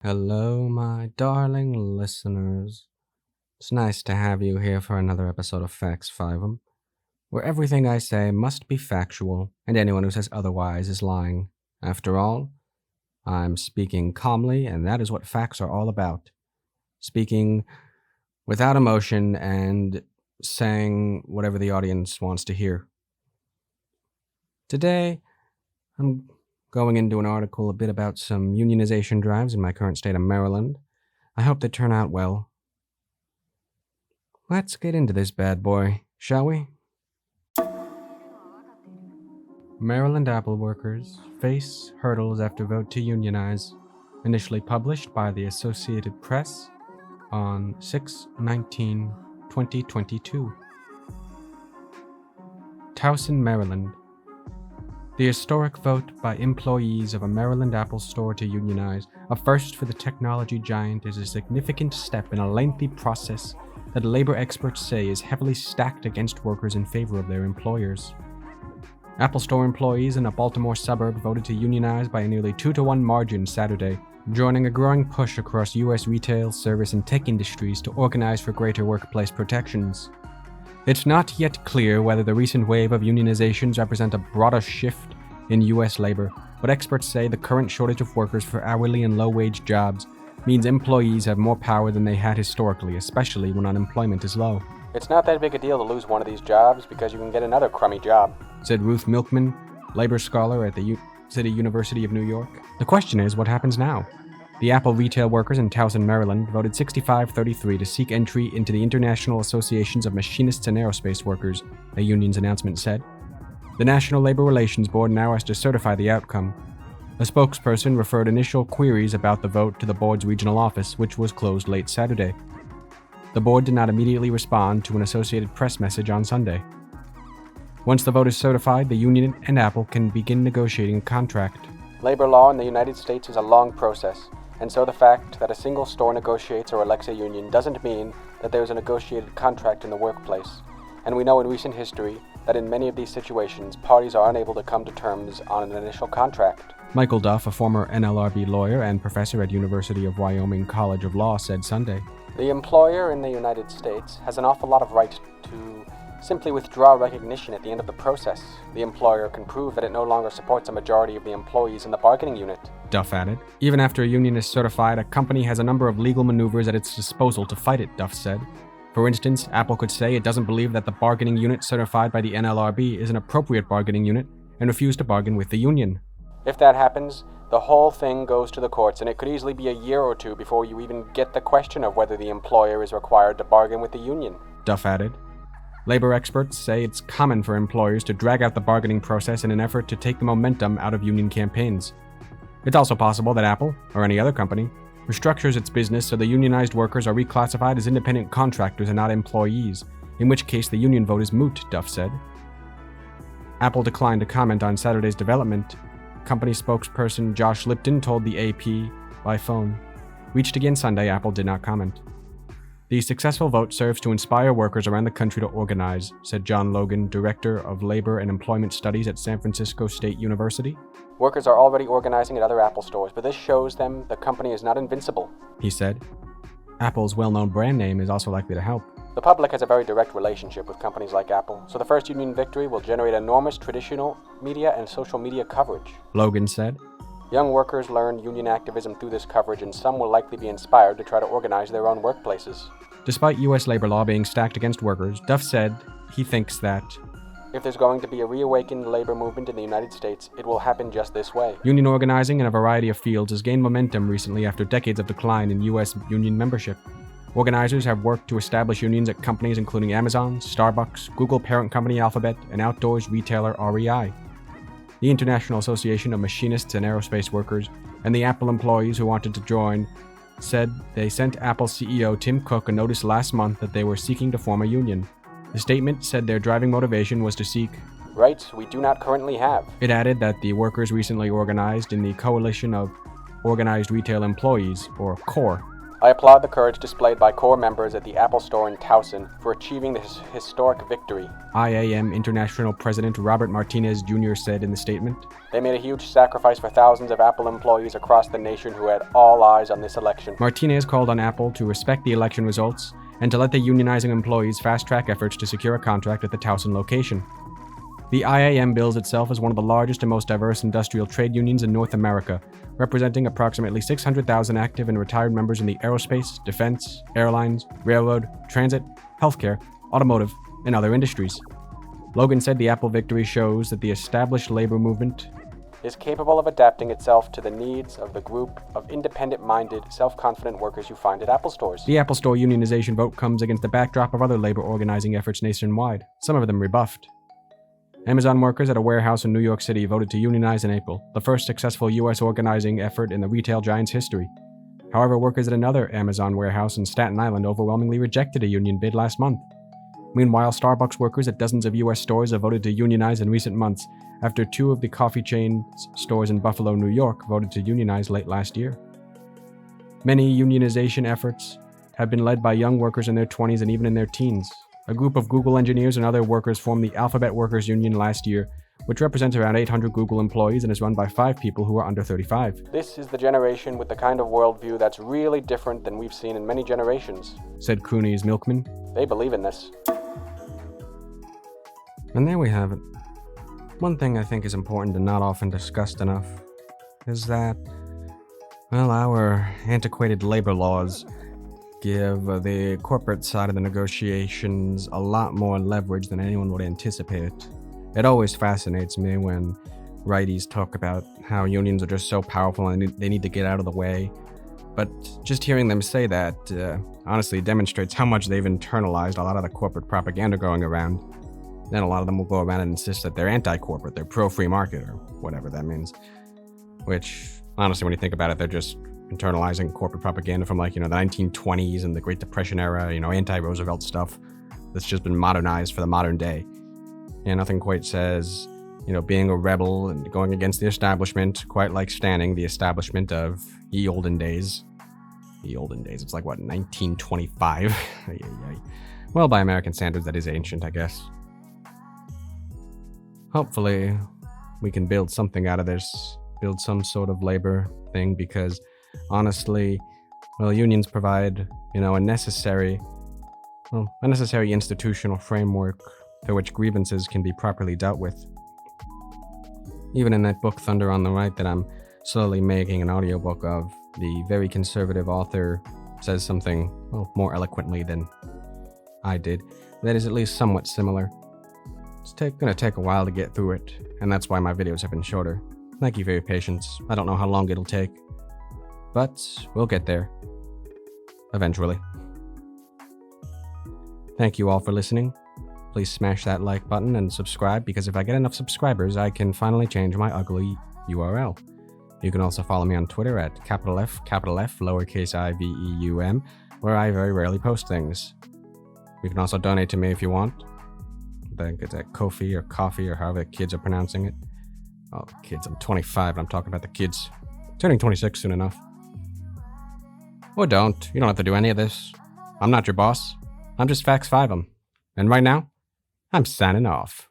Hello, my darling listeners. It's nice to have you here for another episode of Facts 5'em, where everything I say must be factual, and anyone who says otherwise is lying. After all, I'm speaking calmly, and that is what facts are all about. Speaking without emotion and saying whatever the audience wants to hear. Today, I'm going into an article a bit about some unionization drives in my current state of Maryland. I hope they turn out well. Let's get into this bad boy, shall we? Maryland Apple workers face hurdles after vote to unionize, initially published by the Associated Press on 6/19/2022. Towson, Maryland. The historic vote by employees of a Maryland Apple store to unionize, a first for the technology giant, is a significant step in a lengthy process that labor experts say is heavily stacked against workers in favor of their employers. Apple Store employees in a Baltimore suburb voted to unionize by a nearly 2-to-1 margin Saturday, joining a growing push across U.S. retail, service, and tech industries to organize for greater workplace protections. It's not yet clear whether the recent wave of unionizations represent a broader shift in U.S. labor, but experts say the current shortage of workers for hourly and low-wage jobs means employees have more power than they had historically, especially when unemployment is low. It's not that big a deal to lose one of these jobs because you can get another crummy job, said Ruth Milkman, labor scholar at the City University of New York. The question is, what happens now? The Apple retail workers in Towson, Maryland voted 65-33 to seek entry into the International Associations of Machinists and Aerospace Workers, a union's announcement said. The National Labor Relations Board now has to certify the outcome. A spokesperson referred initial queries about the vote to the board's regional office, which was closed late Saturday. The board did not immediately respond to an Associated Press message on Sunday. Once the vote is certified, the union and Apple can begin negotiating a contract. Labor law in the United States is a long process, and so the fact that a single store negotiates or elects a union doesn't mean that there is a negotiated contract in the workplace. And we know in recent history that in many of these situations, parties are unable to come to terms on an initial contract. Michael Duff, a former NLRB lawyer and professor at University of Wyoming College of Law, said Sunday. The employer in the United States has an awful lot of right to simply withdraw recognition at the end of the process. The employer can prove that it no longer supports a majority of the employees in the bargaining unit. Duff added. Even after a union is certified, a company has a number of legal maneuvers at its disposal to fight it, Duff said. For instance, Apple could say it doesn't believe that the bargaining unit certified by the NLRB is an appropriate bargaining unit and refuse to bargain with the union. If that happens, the whole thing goes to the courts, and it could easily be a year or two before you even get the question of whether the employer is required to bargain with the union. Duff added. Labor experts say it's common for employers to drag out the bargaining process in an effort to take the momentum out of union campaigns. It's also possible that Apple, or any other company, restructures its business so the unionized workers are reclassified as independent contractors and not employees, in which case the union vote is moot, Duff said. Apple declined to comment on Saturday's development. Company spokesperson Josh Lipton told the AP by phone. Reached again Sunday, Apple did not comment. The successful vote serves to inspire workers around the country to organize, said John Logan, Director of Labor and Employment Studies at San Francisco State University. Workers are already organizing at other Apple stores, but this shows them the company is not invincible, he said. Apple's well-known brand name is also likely to help. The public has a very direct relationship with companies like Apple, so the first union victory will generate enormous traditional media and social media coverage, Logan said. Young workers learn union activism through this coverage, and some will likely be inspired to try to organize their own workplaces. Despite U.S. labor law being stacked against workers, Duff said he thinks that if there's going to be a reawakened labor movement in the United States, it will happen just this way. Union organizing in a variety of fields has gained momentum recently after decades of decline in U.S. union membership. Organizers have worked to establish unions at companies including Amazon, Starbucks, Google parent company Alphabet, and outdoors retailer REI. The International Association of Machinists and Aerospace Workers, and the Apple employees who wanted to join said they sent Apple CEO Tim Cook a notice last month that they were seeking to form a union. The statement said their driving motivation was to seek rights we do not currently have. It added that the workers recently organized in the Coalition of Organized Retail Employees, or CORE. I applaud the courage displayed by core members at the Apple Store in Towson for achieving this historic victory. IAM International President Robert Martinez Jr. said in the statement, They made a huge sacrifice for thousands of Apple employees across the nation who had all eyes on this election. Martinez called on Apple to respect the election results and to let the unionizing employees fast-track efforts to secure a contract at the Towson location. The IAM bills itself as one of the largest and most diverse industrial trade unions in North America, representing approximately 600,000 active and retired members in the aerospace, defense, airlines, railroad, transit, healthcare, automotive, and other industries. Logan said the Apple victory shows that the established labor movement is capable of adapting itself to the needs of the group of independent-minded, self-confident workers you find at Apple stores. The Apple Store unionization vote comes against the backdrop of other labor organizing efforts nationwide, some of them rebuffed. Amazon workers at a warehouse in New York City voted to unionize in April, the first successful U.S. organizing effort in the retail giant's history. However, workers at another Amazon warehouse in Staten Island overwhelmingly rejected a union bid last month. Meanwhile, Starbucks workers at dozens of U.S. stores have voted to unionize in recent months, after two of the coffee chain's stores in Buffalo, New York, voted to unionize late last year. Many unionization efforts have been led by young workers in their 20s and even in their teens. A group of Google engineers and other workers formed the Alphabet Workers Union last year, which represents around 800 Google employees and is run by 5 people who are under 35. This is the generation with the kind of worldview that's really different than we've seen in many generations, said Cooney's Milkman. They believe in this. And there we have it. One thing I think is important and not often discussed enough is that, well, our antiquated labor laws give the corporate side of the negotiations a lot more leverage than anyone would anticipate. It always fascinates me when righties talk about how unions are just so powerful and they need to get out of the way. But just hearing them say that honestly demonstrates how much they've internalized a lot of the corporate propaganda going around. Then a lot of them will go around and insist that they're anti-corporate, they're pro-free market, or whatever that means. Which, honestly, when you think about it, they're just internalizing corporate propaganda from, like, the 1920s and the Great Depression era, anti-Roosevelt stuff that's just been modernized for the modern day. Nothing quite says, being a rebel and going against the establishment, quite like standing the establishment of ye olden days. Ye olden days, it's like, what, 1925? Well, by American standards, that is ancient, I guess. Hopefully, we can build something out of this, build some sort of labor thing, because honestly, well, unions provide, a necessary institutional framework through which grievances can be properly dealt with. Even in that book, Thunder on the Right, that I'm slowly making an audiobook of, the very conservative author says something, well, more eloquently than I did, that is at least somewhat similar. It's gonna take a while to get through it, and that's why my videos have been shorter. Thank you for your patience. I don't know how long it'll take, but we'll get there. Eventually. Thank you all for listening. Please smash that like button and subscribe, because if I get enough subscribers, I can finally change my ugly URL. You can also follow me on Twitter at capital F, lowercase I-V-E-U-M, where I very rarely post things. You can also donate to me if you want. I think it's at Ko-fi or Coffee or however the kids are pronouncing it. Oh, kids, I'm 25 and I'm talking about the kids. Turning 26 soon enough. Or don't. You don't have to do any of this. I'm not your boss. I'm just Fax 5'em. And right now, I'm signing off.